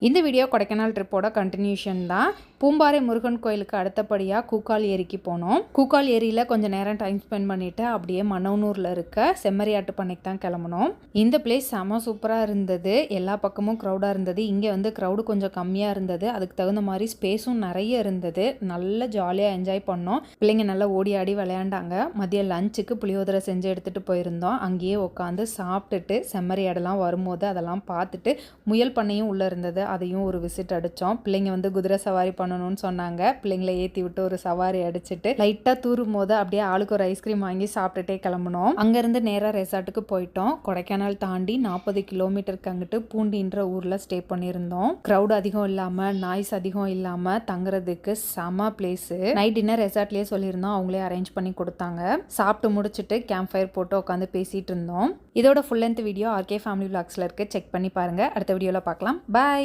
இந்த video Kodaikanal ட்ரிப்போட continuation தான். பூம்பாறை முருகன் கோயிலுக்கு அடுத்தபடியாக கூக்கால் ஏரிக்கு போனோம். கூக்கால் ஏரியில் கொஞ்சம் நேரம் டைம் ஸ்பெண்ட் பண்ணிவிட்டு அப்படியே மன்னவனூரில் இருக்க செம்மறியாட்டு பண்ணைக்கு தான் கிளம்புனோம். இந்த பிளேஸ் செம சூப்பராக இருந்தது. எல்லா பக்கமும் க்ரௌடாக இருந்தது. இங்கே வந்து க்ரௌடு கொஞ்சம் கம்மியாக இருந்தது. அதுக்கு தகுந்த மாதிரி ஸ்பேஸும் நிறைய இருந்தது. நல்ல ஜாலியாக என்ஜாய் பண்ணோம். பிள்ளைங்க நல்லா ஓடி ஆடி விளையாண்டாங்க. மதியம் லஞ்சுக்கு புளியோதரை செஞ்சு எடுத்துகிட்டு போயிருந்தோம். அங்கேயே உட்காந்து சாப்பிட்டுட்டு செம்மறியாடெல்லாம் வரும்போது அதெல்லாம் பார்த்துட்டு முயல் பண்ணையும் உள்ளே இருந்தது. அதையும் ஒரு விசிட் அடித்தோம். பிள்ளைங்க வந்து குதிரை சவாரி பண்ணணும்னு சொன்னாங்க. பிள்ளைங்களை ஏற்றி விட்டு ஒரு சவாரி அடிச்சுட்டு லைட்டாக தூரும் போது அப்படியே ஆளுக்கு ஒரு ஐஸ்கிரீம் வாங்கி சாப்பிட்டுட்டே கிளம்பணும். அங்கேருந்து நேராக ரெசார்ட்டுக்கு போயிட்டோம். கொடைக்கானல் தாண்டி 40 கிலோமீட்டருக்கு அங்கிட்டு பூண்டின்ற ஊரில் ஸ்டே பண்ணியிருந்தோம். க்ரௌட் அதிகம் இல்லாமல் நாய்ஸ் அதிகம் இல்லாமல் தங்குறதுக்கு செம பிளேஸு. நைட் டின்னர் ரெசார்ட்லேயே சொல்லியிருந்தோம். அவங்களே அரேஞ்ச் பண்ணி கொடுத்தாங்க. சாப்பிட்டு முடிச்சுட்டு கேம்ப் ஃபயர் போட்டு உட்காந்து பேசிகிட்டு இருந்தோம். இதோட full length video RK family விளாக்ஸில் இருக்குது. செக் பண்ணி பாருங்கள். அடுத்த வீடியோவில் பார்க்கலாம். பாய்.